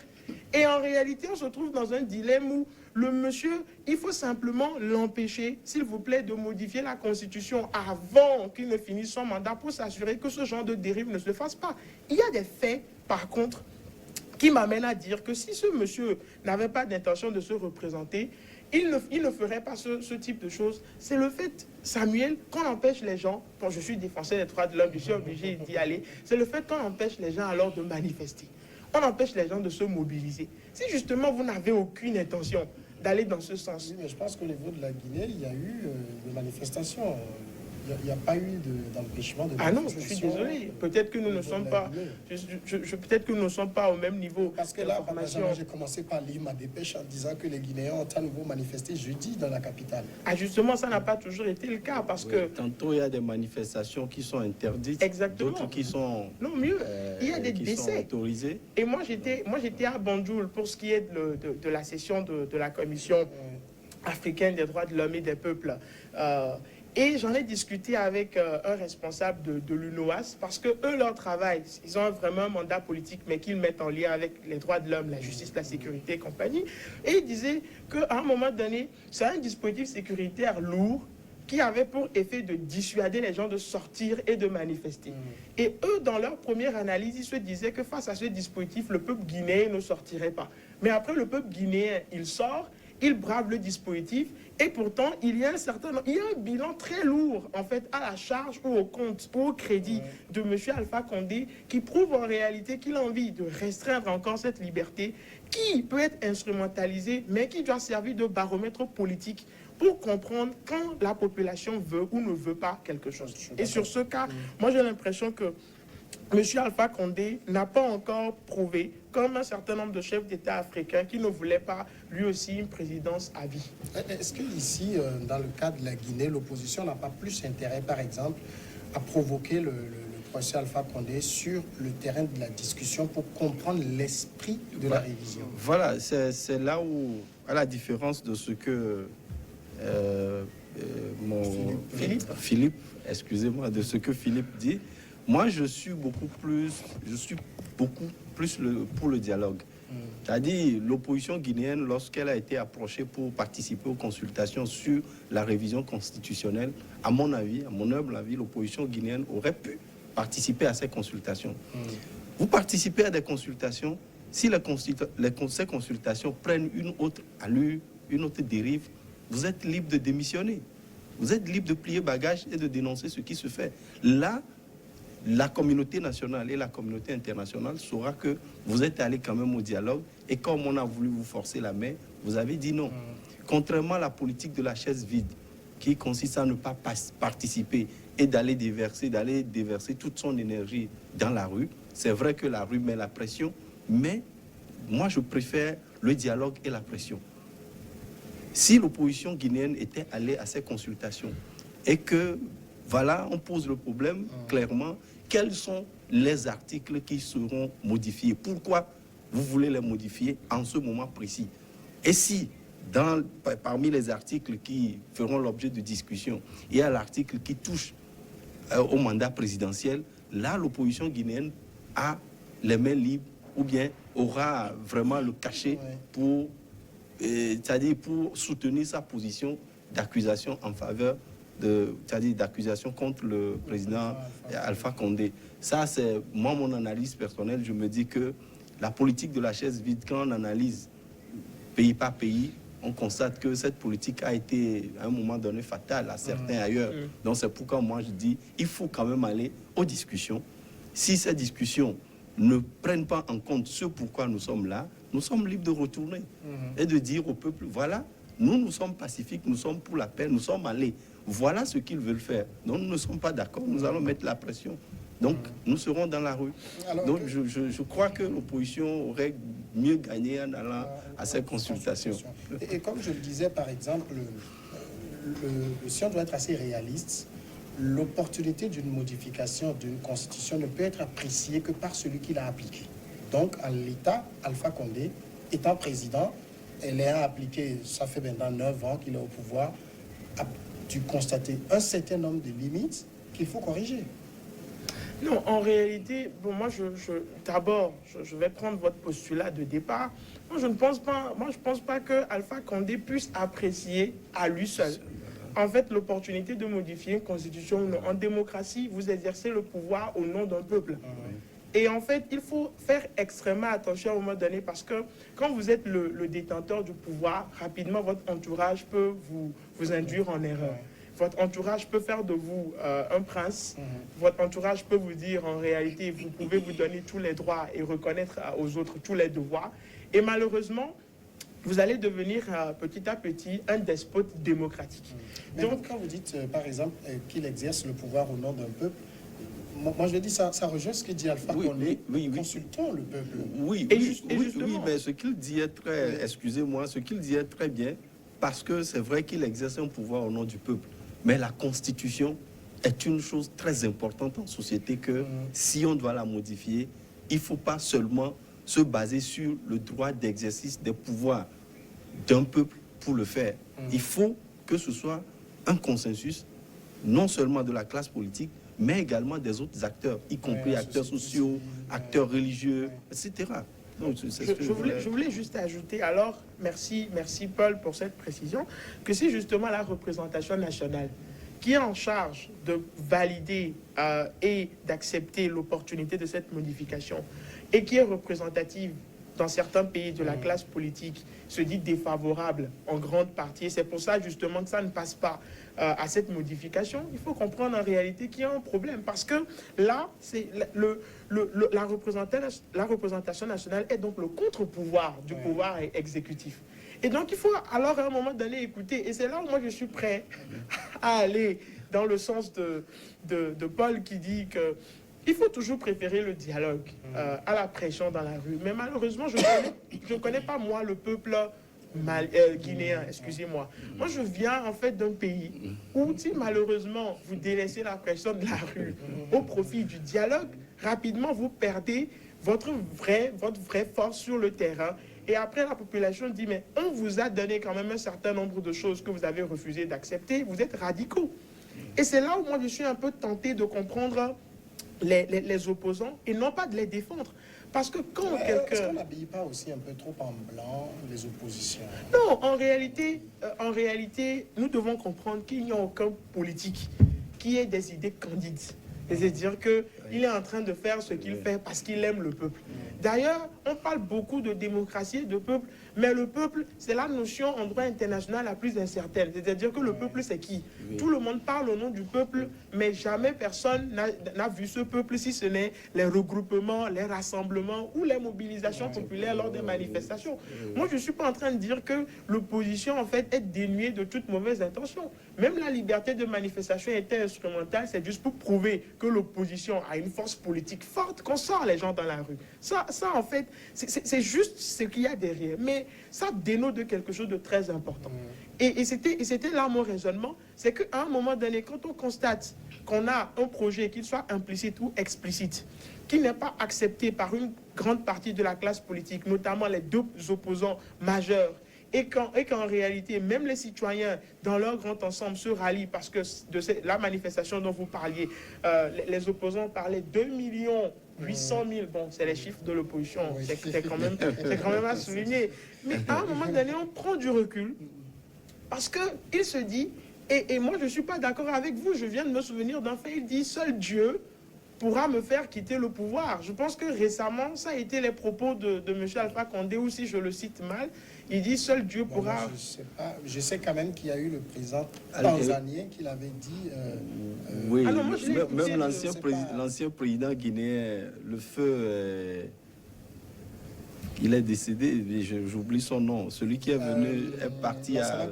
Et en réalité, on se trouve dans un dilemme où le monsieur, il faut simplement l'empêcher, s'il vous plaît, de modifier la Constitution avant qu'il ne finisse son mandat pour s'assurer que ce genre de dérive ne se fasse pas. Il y a des faits, par contre, qui m'amènent à dire que si ce monsieur n'avait pas d'intention de se représenter, il ne ferait pas ce type de choses. C'est le fait, Samuel, qu'on empêche les gens, quand je suis défenseur des droits de l'homme, je suis obligé d'y aller, c'est le fait qu'on empêche les gens alors de manifester. On empêche les gens de se mobiliser. Si justement vous n'avez aucune intention d'aller dans ce sens. Oui, mais je pense qu'au niveau de la Guinée, il y a eu des manifestations. Il n'y a pas eu d'empêchement de Ah non, je suis désolé. Peut-être que nous ne sommes pas, peut-être que nous ne sommes pas au même niveau. Parce que là, j'ai commencé par lire ma dépêche en disant que les Guinéens ont à nouveau manifesté jeudi dans la capitale. Ah justement, ça n'a pas toujours été le cas parce que tantôt il y a des manifestations qui sont interdites, d'autres qui sont non mieux. Il y a des décès autorisés. Et moi j'étais à Banjul pour ce qui est de la session de la Commission africaine des droits de l'homme et des peuples. Et j'en ai discuté avec un responsable de l'UNOAS parce que eux, leur travail, ils ont vraiment un mandat politique, mais qu'ils mettent en lien avec les droits de l'homme, la justice, la sécurité et compagnie. Et ils disaient qu'à un moment donné, c'est un dispositif sécuritaire lourd qui avait pour effet de dissuader les gens de sortir et de manifester. Et eux, dans leur première analyse, ils se disaient que face à ce dispositif, le peuple guinéen ne sortirait pas. Mais après, le peuple guinéen, il sort, il brave le dispositif, et pourtant, il y a un bilan très lourd, en fait, à la charge ou au compte ou au crédit de M. Alpha Condé, qui prouve en réalité qu'il a envie de restreindre encore cette liberté, qui peut être instrumentalisée, mais qui doit servir de baromètre politique pour comprendre quand la population veut ou ne veut pas quelque chose. Et sur ce cas, moi j'ai l'impression que M. Alpha Condé n'a pas encore prouvé, comme un certain nombre de chefs d'État africains qui ne voulaient pas, lui aussi, une présidence à vie. Est-ce qu'ici, dans le cas de la Guinée, l'opposition n'a pas plus intérêt, par exemple, à provoquer le professeur Alpha Condé sur le terrain de la discussion pour comprendre l'esprit de la révision? Voilà, c'est là où, à la différence de ce que Philippe, excusez-moi, de ce que Philippe dit, Moi, je suis beaucoup plus pour le dialogue. C'est-à-dire, l'opposition guinéenne, lorsqu'elle a été approchée pour participer aux consultations sur la révision constitutionnelle, à mon avis, à mon humble avis, l'opposition guinéenne aurait pu participer à ces consultations. Vous participez à des consultations, si ces consultations prennent une autre allure, une autre dérive, vous êtes libre de démissionner. Vous êtes libre de plier bagage et de dénoncer ce qui se fait. Là, la communauté nationale et la communauté internationale saura que vous êtes allé quand même au dialogue et comme on a voulu vous forcer la main, vous avez dit non. Contrairement à la politique de la chaise vide qui consiste à ne pas participer et d'aller déverser toute son énergie dans la rue, c'est vrai que la rue met la pression, mais moi je préfère le dialogue et la pression. Si l'opposition guinéenne était allée à ces consultations et que, voilà, on pose le problème clairement, quels sont les articles qui seront modifiés? Pourquoi vous voulez les modifier en ce moment précis? Et si, parmi les articles qui feront l'objet de discussion, il y a l'article qui touche au mandat présidentiel, là, l'opposition guinéenne a les mains libres ou bien aura vraiment le cachet pour, c'est-à-dire pour soutenir sa position d'accusation en faveur c'est-à-dire d'accusation contre le président Alpha Condé. Ça, c'est moi, mon analyse personnelle. Je me dis que la politique de la chaise vide, quand on analyse pays par pays, on constate que cette politique a été, à un moment donné, fatale à certains ailleurs. Donc, c'est pourquoi moi, je dis il faut quand même aller aux discussions. Si ces discussions ne prennent pas en compte ce pourquoi nous sommes là, nous sommes libres de retourner et de dire au peuple, voilà, nous sommes pacifiques, nous sommes pour la paix, nous sommes allés. Voilà ce qu'ils veulent faire. Donc, nous ne sommes pas d'accord, nous allons mettre la pression. Donc, nous serons dans la rue. Alors, donc, je crois que l'opposition aurait mieux gagné en allant à ces consultations. Et comme je le disais, par exemple, si on doit être assez réaliste, l'opportunité d'une modification d'une constitution ne peut être appréciée que par celui qui l'a appliquée. Donc, en l'état, Alpha Condé, étant président, elle a appliqué, ça fait maintenant 9 ans qu'il est au pouvoir, a dû constater un certain nombre de limites qu'il faut corriger. Non, en réalité, bon, moi, d'abord, je vais prendre votre postulat de départ. Moi, je ne pense pas que Alpha Condé puisse apprécier à lui seul. En fait, l'opportunité de modifier une constitution en démocratie, vous exercez le pouvoir au nom d'un peuple. Et en fait, il faut faire extrêmement attention à un moment donné parce que quand vous êtes le détenteur du pouvoir, rapidement, votre entourage peut vous induire en erreur. Votre entourage peut faire de vous un prince. Votre entourage peut vous dire, en réalité, vous pouvez vous donner tous les droits et reconnaître aux autres tous les devoirs. Et malheureusement, vous allez devenir petit à petit un despote démocratique. Mais donc, quand vous dites, par exemple, qu'il exerce le pouvoir au nom d'un peuple, moi je dis ça rejoint ce que dit Alpha Condé. Consultons le peuple. Oui, mais ce qu'il dit est très, excusez-moi, ce qu'il dit est très bien, parce que c'est vrai qu'il exerce un pouvoir au nom du peuple. Mais la Constitution est une chose très importante en société que si on doit la modifier, il ne faut pas seulement se baser sur le droit d'exercice des pouvoirs d'un peuple pour le faire. Il faut que ce soit un consensus, non seulement de la classe politique, mais également des autres acteurs, y compris acteurs sociaux, acteurs religieux, etc. Donc, je voulais juste ajouter, alors, merci Paul pour cette précision, que c'est justement la représentation nationale qui est en charge de valider et d'accepter l'opportunité de cette modification et qui est représentative dans certains pays de la classe politique se dit défavorable en grande partie. Et c'est pour ça justement que ça ne passe pas à cette modification. Il faut comprendre en réalité qu'il y a un problème parce que là, c'est la représentation nationale est donc le contre-pouvoir du pouvoir exécutif. Et donc, il faut alors à un moment donné écouter. Et c'est là où moi, je suis prêt à aller dans le sens de Paul qui dit que il faut toujours préférer le dialogue à la pression dans la rue. Mais malheureusement, je ne connais pas, moi, le peuple guinéen, excusez-moi. Moi, je viens en fait d'un pays où, si malheureusement, vous délaissez la pression de la rue au profit du dialogue, rapidement, vous perdez votre vraie force sur le terrain. Et après, la population dit, mais on vous a donné quand même un certain nombre de choses que vous avez refusé d'accepter. Vous êtes radicaux. Et c'est là où moi, je suis un peu tenté de comprendre les opposants et non pas de les défendre. Parce que quand Est-ce quelqu'un... qu'on n'habille pas aussi un peu trop en blanc les oppositions? Non, en réalité, nous devons comprendre qu'il n'y a aucun politique qui ait des idées candides. C'est-à-dire qu'il est en train de faire ce qu'il fait parce qu'il aime le peuple. D'ailleurs, on parle beaucoup de démocratie et de peuple, mais le peuple, c'est la notion en droit international la plus incertaine. C'est-à-dire que le peuple, c'est qui? Tout le monde parle au nom du peuple, mais jamais personne n'a vu ce peuple si ce n'est les regroupements, les rassemblements ou les mobilisations populaires lors des manifestations. Moi, je ne suis pas en train de dire que l'opposition, en fait, est dénuée de toute mauvaise intention. Même la liberté de manifestation était instrumentale, c'est juste pour prouver que l'opposition a une force politique forte, qu'on sort les gens dans la rue. Ça en fait, c'est juste ce qu'il y a derrière. Mais ça dénote de quelque chose de très important. Et c'était là mon raisonnement, c'est qu'à un moment donné, quand on constate qu'on a un projet, qu'il soit implicite ou explicite, qui n'est pas accepté par une grande partie de la classe politique, notamment les deux opposants majeurs, et qu'en réalité, même les citoyens, dans leur grand ensemble, se rallient parce que la manifestation dont vous parliez, les opposants parlaient 2 800 000, bon, c'est les chiffres de l'opposition, c'est quand même à souligner. Mais à un moment donné, on prend du recul parce qu'il se dit, et moi je ne suis pas d'accord avec vous, je viens de me souvenir d'un fait, il dit, seul Dieu pourra me faire quitter le pouvoir. Je pense que récemment, ça a été les propos de M. Alpha Condé, ou si je le cite mal, il dit seul Dieu pourra... Je sais pas. Je sais quand même qu'il y a eu le président tanzanien qui l'avait dit. Oui, ah non, moi, même l'ancien président guinéen, le feu, il est décédé, j'oublie son nom. Celui qui est venu est parti à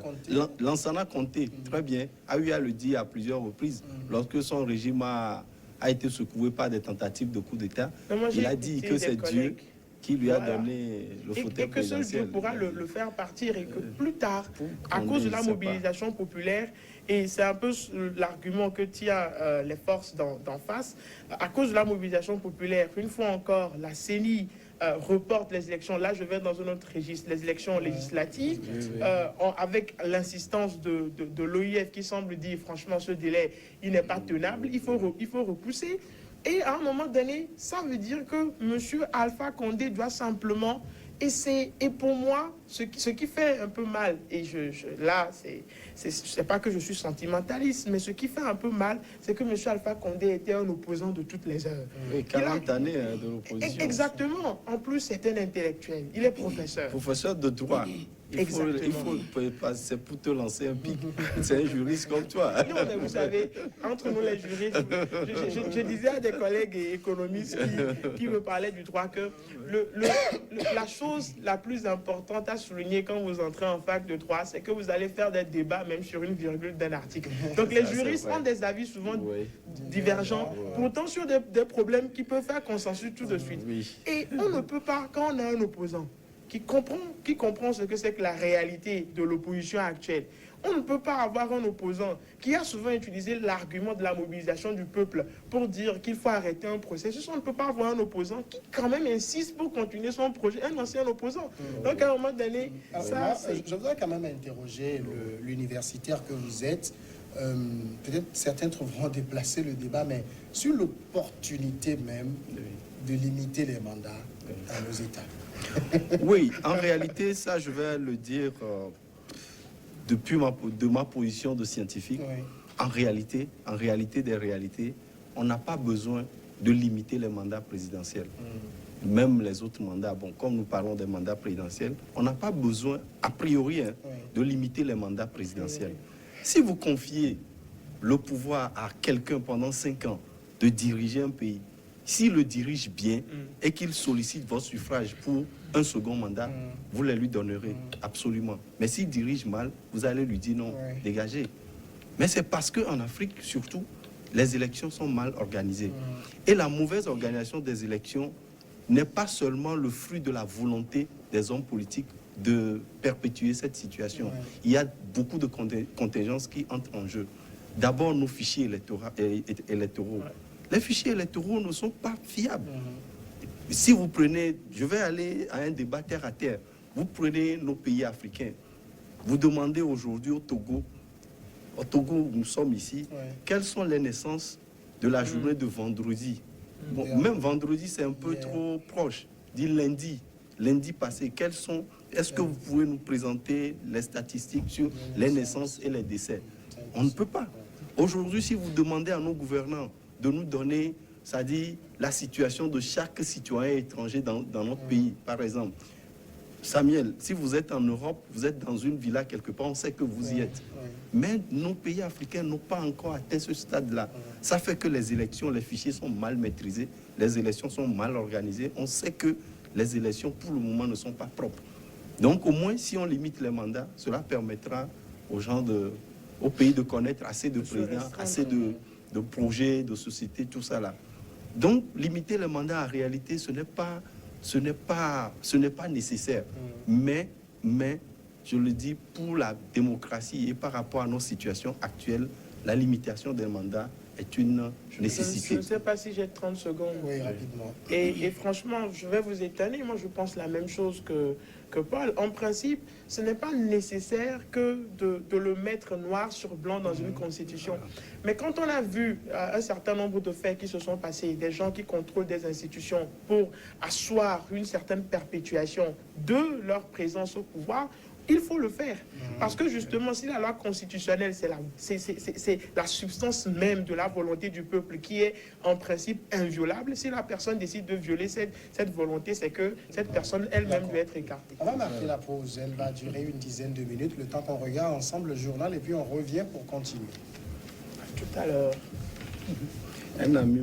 Lansana Conté, très bien, a eu à le dire à plusieurs reprises. Lorsque son régime a été secoué par des tentatives de coup d'État, il a dit que c'est Dieu qui lui a donné le fauteuil et que seul Dieu pourra le faire partir et que plus tard, à cause de la mobilisation populaire, et c'est un peu l'argument que tirent les forces d'en face, à cause de la mobilisation populaire, une fois encore, la CENI reporte les élections, là je vais dans un autre registre, les élections législatives, avec l'insistance de l'OIF qui semble dire franchement ce délai, il n'est pas tenable, il faut repousser. Et à un moment donné, ça veut dire que M. Alpha Condé doit simplement essayer. Et pour moi, ce qui fait un peu mal, et là, c'est pas que je suis sentimentaliste, mais ce qui fait un peu mal, c'est que M. Alpha Condé était un opposant de toutes les heures. Oui, 40 années de l'opposition. Exactement. En plus, c'est un intellectuel. Il est professeur. Professeur de droit. C'est pour te lancer un pic. C'est un juriste comme toi. Non, mais vous savez, entre nous les juristes, je disais à des collègues économistes qui me parlaient du droit que la chose la plus importante à souligner quand vous entrez en fac de droit, c'est que vous allez faire des débats même sur une virgule d'un article. Donc les juristes ont des avis souvent divergents, pourtant sur des problèmes qui peuvent faire consensus tout de suite. Et on ne peut pas, quand on a un opposant qui comprend ce que c'est que la réalité de l'opposition actuelle. On ne peut pas avoir un opposant qui a souvent utilisé l'argument de la mobilisation du peuple pour dire qu'il faut arrêter un processus. On ne peut pas avoir un opposant qui quand même insiste pour continuer son projet, un ancien opposant. Donc à un moment donné, je voudrais quand même interroger l'universitaire que vous êtes. Peut-être certains trouveront déplacer le débat, mais sur l'opportunité même de limiter les mandats à nos États. Oui, en réalité, ça, je vais le dire de ma position de scientifique. Oui. En réalité des réalités, on n'a pas besoin de limiter les mandats présidentiels. Même les autres mandats, bon, comme nous parlons des mandats présidentiels, on n'a pas besoin, a priori, de limiter les mandats présidentiels. Si vous confiez le pouvoir à quelqu'un pendant 5 ans de diriger un pays, s'il le dirige bien et qu'il sollicite votre suffrage pour un second mandat, vous le lui donnerez, absolument. Mais s'il dirige mal, vous allez lui dire non, dégagez. Mais c'est parce qu'en Afrique, surtout, les élections sont mal organisées. Et la mauvaise organisation des élections n'est pas seulement le fruit de la volonté des hommes politiques de perpétuer cette situation. Il y a beaucoup de contingences qui entrent en jeu. D'abord, nos fichiers électoraux. Les fichiers électoraux ne sont pas fiables. Si vous prenez, je vais aller à un débat terre à terre, vous prenez nos pays africains, vous demandez aujourd'hui au Togo où nous sommes ici, quelles sont les naissances de la journée de vendredi Bon, même vendredi, c'est un peu trop proche. Dit lundi passé, est-ce que vous pouvez nous présenter les statistiques sur les naissances et les décès? On ne peut pas. Aujourd'hui, si vous demandez à nos gouvernants de nous donner, c'est-à-dire la situation de chaque citoyen étranger dans notre pays, par exemple. Samuel, si vous êtes en Europe, vous êtes dans une villa quelque part, on sait que vous y êtes. Mais nos pays africains n'ont pas encore atteint ce stade-là. Ça fait que les élections, les fichiers sont mal maîtrisés, les élections sont mal organisées. On sait que les élections, pour le moment, ne sont pas propres. Donc, au moins, si on limite les mandats, cela permettra aux pays de connaître assez de présidents, assez de projets, de sociétés, tout ça là. Donc, limiter les mandats, en réalité, ce n'est pas nécessaire. Mais, je le dis, pour la démocratie et par rapport à nos situations actuelles, la limitation des mandats est une nécessité. Je ne sais pas si j'ai 30 secondes. Oui, rapidement. Et franchement, je vais vous étonner. Moi, je pense la même chose que Paul. En principe, ce n'est pas nécessaire que de le mettre noir sur blanc dans une constitution. Mais quand on a vu un certain nombre de faits qui se sont passés, des gens qui contrôlent des institutions pour asseoir une certaine perpétuation de leur présence au pouvoir, il faut le faire. Parce que justement, si la loi constitutionnelle, c'est la substance même de la volonté du peuple qui est en principe inviolable, si la personne décide de violer cette volonté, c'est que cette personne elle-même doit être écartée. On va marquer la pause. Elle va durer une dizaine de minutes, le temps qu'on regarde ensemble le journal et puis on revient pour continuer. Tout à l'heure. Un ami.